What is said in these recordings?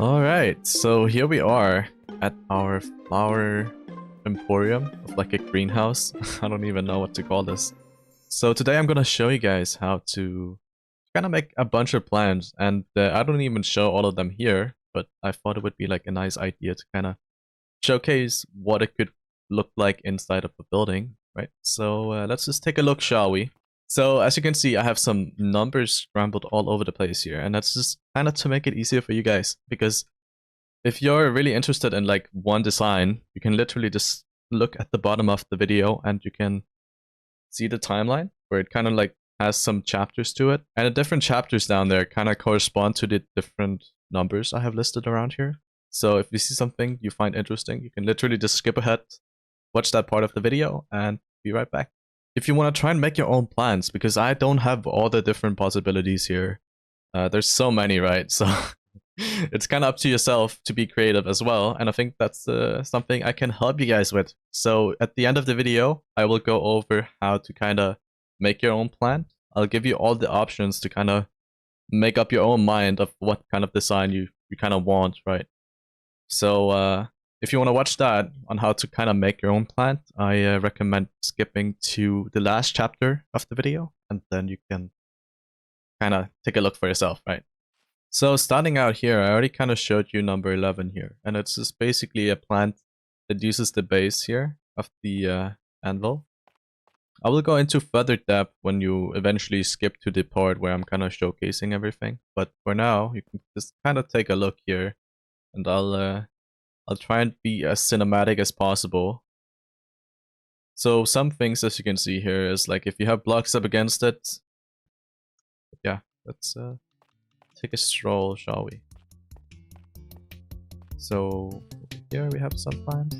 Alright, so here we are at our flower emporium of like a greenhouse. I don't even know what to call this. So today I'm gonna show you guys how to kind of make a bunch of plants, and I don't even show all of them here, but I thought it would be like a nice idea to kind of showcase what it could look like inside of a building, right? So let's just take a look, shall we? So as you can see, I have some numbers scrambled all over the place here, and that's just kind of to make it easier for you guys, because if you're really interested in like one design, you can literally just look at the bottom of the video and you can see the timeline where it kind of like has some chapters to it, and the different chapters down there kind of correspond to the different numbers I have listed around here. So if you see something you find interesting, you can literally just skip ahead, watch that part of the video, and be right back. If you want to try and make your own plans, because I don't have all the different possibilities here, there's so many, right? So it's kind of up to yourself to be creative as well, and I think that's something I can help you guys with. So at the end of the video, I will go over how to kind of make your own plant. I'll give you all the options to kind of make up your own mind of what kind of design you kind of want, right? So if you want to watch that on how to kind of make your own plant, I recommend skipping to the last chapter of the video, and then you can kind of take a look for yourself, right? So starting out here, I already kind of showed you number 11 here, and it's just basically a plant that uses the base here of the anvil. I will go into further depth when you eventually skip to the part where I'm kind of showcasing everything, but for now, you can just kind of take a look here, and I'll try and be as cinematic as possible. So some things, as you can see here, is like if you have blocks up against it, yeah, let's take a stroll, shall we? So here we have some plants.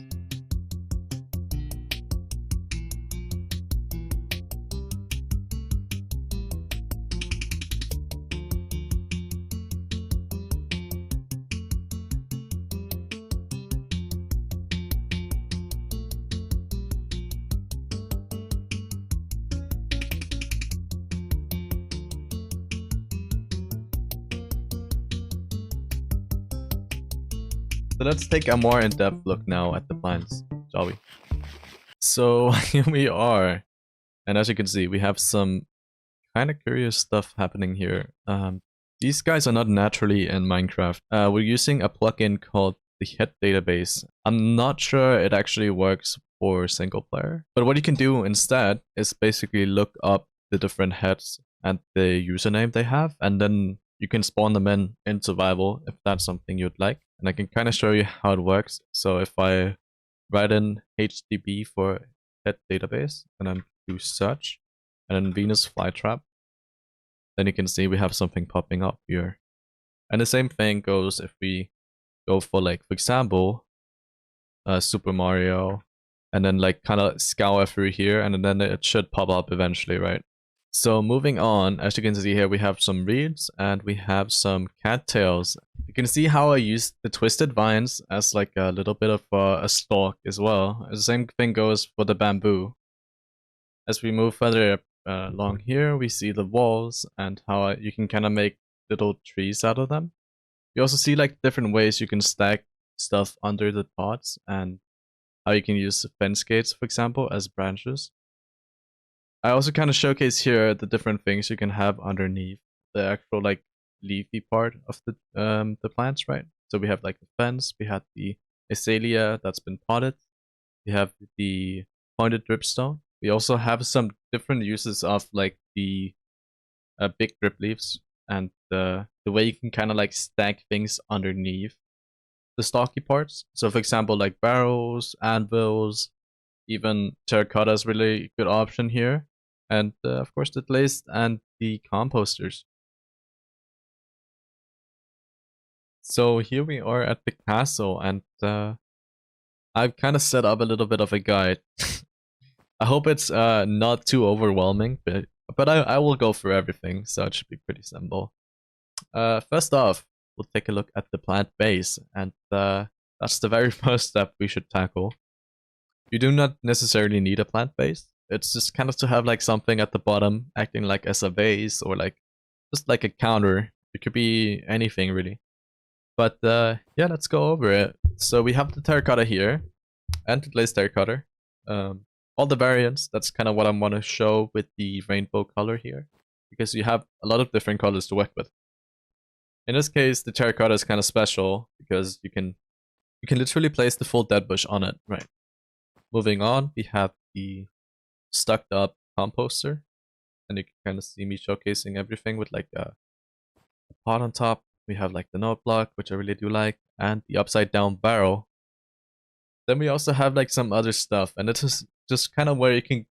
So let's take a more in-depth look now at the plants, shall we? So here we are, and as you can see, we have some kind of curious stuff happening here. These guys are not naturally in Minecraft. We're using a plugin called the head database. I'm not sure it actually works for single player, but what you can do instead is basically look up the different heads and the username they have, and then you can spawn them in survival if that's something you'd like. And I can kind of show you how it works. So if I write in HDB for head database and then do search and then Venus flytrap, then you can see we have something popping up here. And the same thing goes if we go for, like, for example, Super Mario, and then like kind of scour through here, and then it should pop up eventually, right? So moving on, as you can see here, we have some reeds and we have some cattails. You can see how I used the twisted vines as like a little bit of a stalk as well. The same thing goes for the bamboo. As we move further along here, we see the walls and how you can kind of make little trees out of them. You also see like different ways you can stack stuff under the pots, and how you can use fence gates, for example, as branches. I also kind of showcase here the different things you can have underneath the actual like leafy part of the plants, right? So we have like the fence, we have the azalea that's been potted, we have the pointed dripstone. We also have some different uses of like the big drip leaves, and the way you can kind of like stack things underneath the stocky parts. So for example, like barrels, anvils, even terracotta is really good option here. And of course the glazed and the composters. So here we are at the castle, and I've kind of set up a little bit of a guide. I hope it's not too overwhelming, but I will go through everything, so it should be pretty simple. First off, we'll take a look at the plant base, and that's the very first step we should tackle. You do not necessarily need a plant base. It's just kind of to have like something at the bottom acting like as a base, or like just like a counter. It could be anything really. But yeah, let's go over it. So we have the terracotta here, and the glazed terracotta. All the variants, that's kind of what I want to show with the rainbow color here, because you have a lot of different colors to work with. In this case, the terracotta is kind of special because you can literally place the full dead bush on it, right? Moving on, we have the stuck up composter, and you can kind of see me showcasing everything with like a pot on top. We have like the Noteblock, which I really do like, and the upside down barrel. Then we also have like some other stuff, and this is just kind of where you can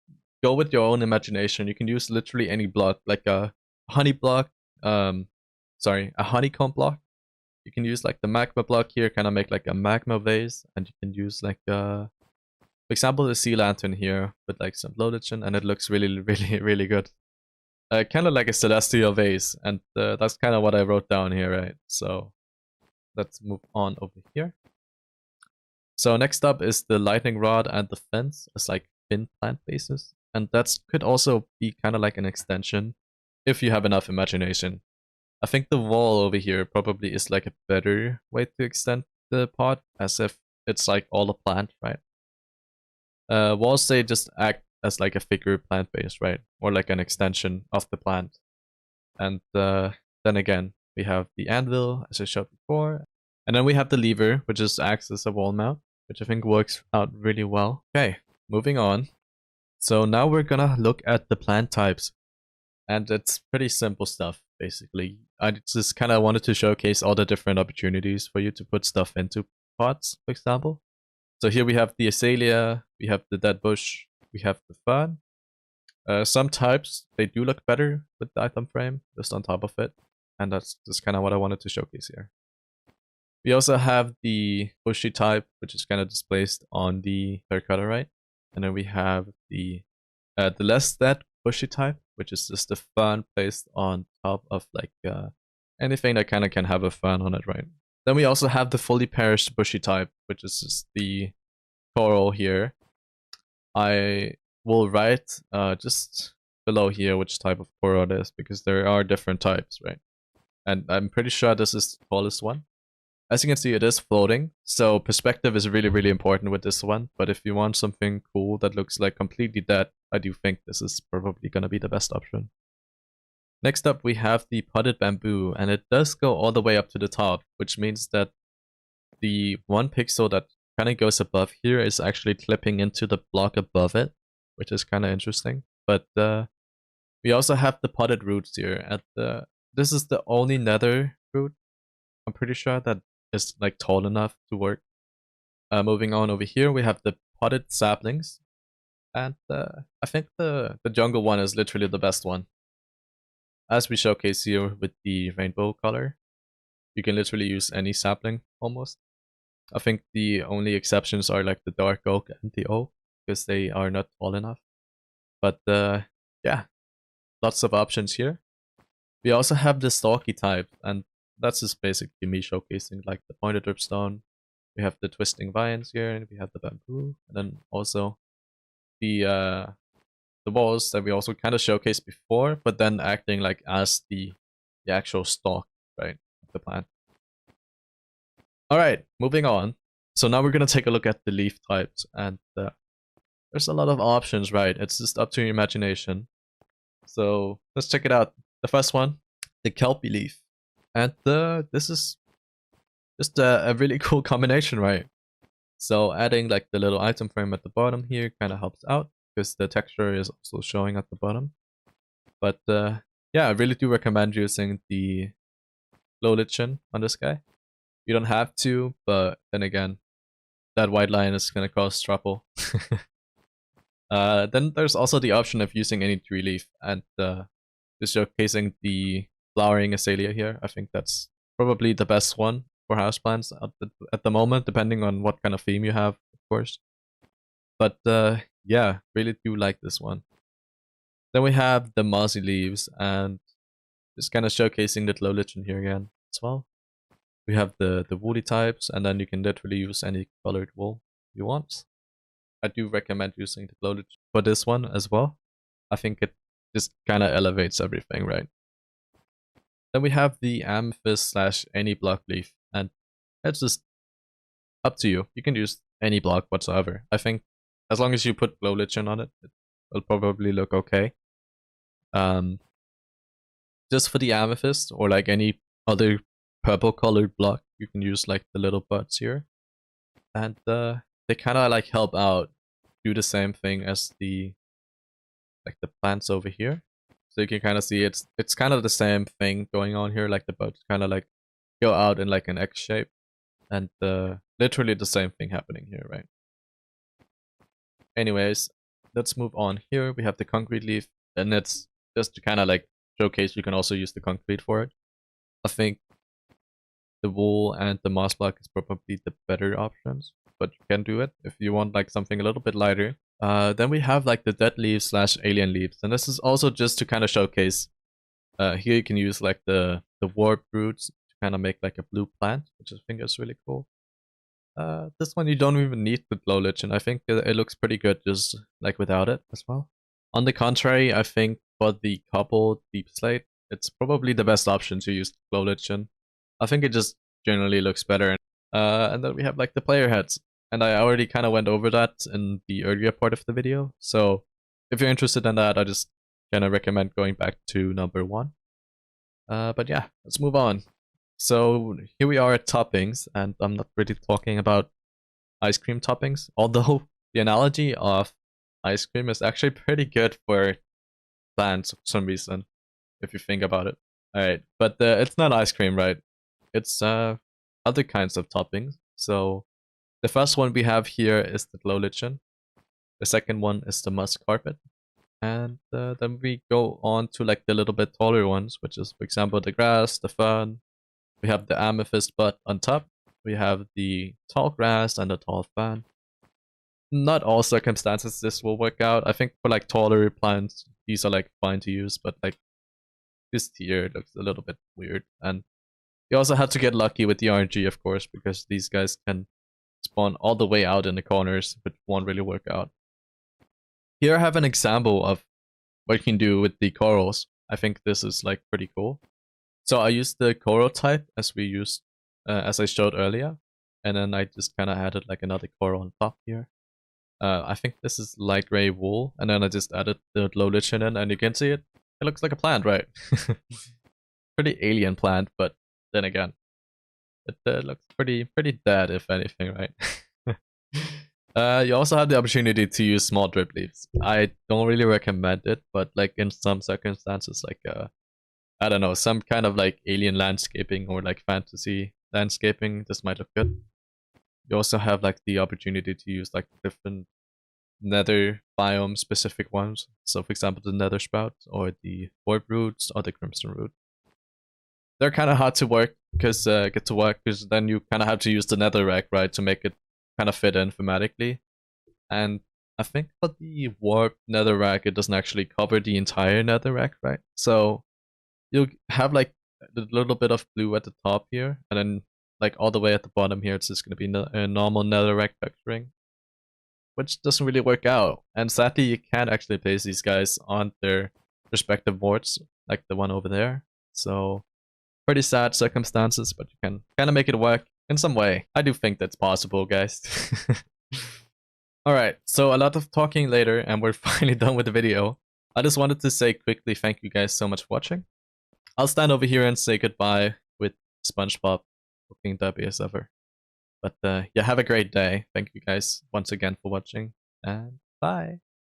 go with your own imagination. You can use literally any block, like a honey block, a honeycomb block. You can use like the magma block here, kind of make like a magma vase, and you can use like for example, the sea lantern here with like some glow lichen, and it looks really, really, really good. Kind of like a celestial vase, and that's kind of what I wrote down here, right? So let's move on over here. So next up is the lightning rod and the fence as like thin plant bases, and that could also be kind of like an extension if you have enough imagination. I think the wall over here probably is like a better way to extend the pot, as if it's like all a plant, right? Walls, they just act as like a figure plant base, right? Or like an extension of the plant. And then again, we have the anvil, as I showed before. And then we have the lever, which just acts as a wall mount, which I think works out really well. Okay, moving on. So now we're gonna look at the plant types. And it's pretty simple stuff, basically. I just kind of wanted to showcase all the different opportunities for you to put stuff into pots, for example. So here we have the azalea, we have the dead bush, we have the fern. Some types, they do look better with the item frame, just on top of it. And that's just kind of what I wanted to showcase here. We also have the bushy type, which is kind of displaced on the terracotta, right? And then we have the less that bushy type, which is just the fern placed on top of like anything that kind of can have a fern on it, right? Then we also have the fully perished bushy type, which is just the coral here. I will write just below here which type of coral it is, because there are different types, right? And I'm pretty sure this is the tallest one. As you can see, it is floating, so perspective is really, really important with this one. But if you want something cool that looks like completely dead, I do think this is probably going to be the best option. Next up, we have the potted bamboo, and it does go all the way up to the top, which means that the one pixel that kind of goes above here is actually clipping into the block above it, which is kind of interesting. But we also have the potted roots here. This is the only nether root, I'm pretty sure, that is like tall enough to work. Moving on over here, we have the potted saplings, and I think the jungle one is literally the best one. As we showcase here with the rainbow color, you can literally use any sapling almost. I think the only exceptions are like the dark oak and the oak, because they are not tall enough. But yeah, lots of options here. We also have the stalky type, and that's just basically me showcasing like the pointed dripstone. We have the twisting vines here, and we have the bamboo, and then also the walls that we also kind of showcased before, but then acting like as the actual stalk, right, of the plant. Alright, moving on. So now we're gonna take a look at the leaf types, and there's a lot of options, right? It's just up to your imagination. So let's check it out. The first one, the kelpie leaf. And this is just a really cool combination, right? So adding like the little item frame at the bottom here kind of helps out, because the texture is also showing at the bottom. But yeah, I really do recommend using the glow lichen on this guy. You don't have to, but then again, that white line is going to cause trouble. Then there's also the option of using any tree leaf, and just showcasing the flowering azalea here. I think that's probably the best one for houseplants at the moment, depending on what kind of theme you have, of course. But yeah, really do like this one. Then we have the mossy leaves, and just kind of showcasing the glow lichen here again as well. We have the woolly types, and then you can literally use any colored wool you want. I do recommend using the glow lichen for this one as well. I think it just kind of elevates everything, right? Then we have the amethyst / any block leaf, and It's just up to you. You can use any block whatsoever. I think as long as you put glow lichen on it, it will probably look okay. Just for the amethyst or like any other purple colored block, you can use like the little buds here, and they kind of like help out, do the same thing as the plants over here. So you can kind of see it's kind of the same thing going on here. Like the buds kind of like go out in like an X shape, and literally the same thing happening here, right? Anyways, let's move on. Here we have the concrete leaf, and it's just to kind of like showcase you can also use the concrete for it. I think the wool and the moss block is probably the better options, but you can do it if you want like something a little bit lighter. Then we have like the dead leaves slash alien leaves, and this is also just to kind of showcase. Here you can use like the warp roots to kind of make like a blue plant, which I think is really cool. This one you don't even need the glow lichen. I think it looks pretty good just like without it as well. On the contrary, I think for the cobble deep slate, it's probably the best option to use glow lichen. I think it just generally looks better. And then we have like the player heads, and I already kind of went over that in the earlier part of the video. So if you're interested in that, I just kind of recommend going back to number 1. But yeah, let's move on. So here we are at toppings, and I'm not really talking about ice cream toppings, although the analogy of ice cream is actually pretty good for plants for some reason, if you think about it. Alright, but it's not ice cream, right? It's other kinds of toppings. So the first one we have here is the glow lichen. The second one is the musk carpet. And then we go on to like the little bit taller ones, which is, for example, the grass, the fern. We have the amethyst bud on top. We have the tall grass and the tall fern. Not all circumstances this will work out. I think for like taller plants, these are like fine to use, but like this tier looks a little bit weird. And you also have to get lucky with the RNG, of course, because these guys can spawn all the way out in the corners, but won't really work out. Here I have an example of what you can do with the corals. I think this is like pretty cool. So I used the coral type as we used, as I showed earlier, and then I just kind of added like another coral on top here. I think this is light gray wool, and then I just added the glow lichen in, and you can see it. It looks like a plant, right? Pretty alien plant, but then again, it looks pretty dead, if anything, right? You also have the opportunity to use small drip leaves. I don't really recommend it, but like in some circumstances, like I don't know, some kind of like alien landscaping or like fantasy landscaping, this might look good. You also have like the opportunity to use like different nether biome specific ones. So for example, the nether sprout or the orb roots or the crimson root. They're kind of hard to work because then you kind of have to use the netherrack, right, to make it kind of fit in thematically. And I think for the warp netherrack, it doesn't actually cover the entire netherrack, right? So you'll have like a little bit of blue at the top here, and then like all the way at the bottom here, it's just going to be a normal netherrack texturing, which doesn't really work out. And sadly, you can't actually place these guys on their respective boards, like the one over there. So pretty sad circumstances, but you can kind of make it work in some way. I do think that's possible, guys. Alright, so a lot of talking later, and we're finally done with the video. I just wanted to say quickly thank you guys so much for watching. I'll stand over here and say goodbye with SpongeBob looking derpy as ever. But yeah, have a great day. Thank you guys once again for watching, and bye.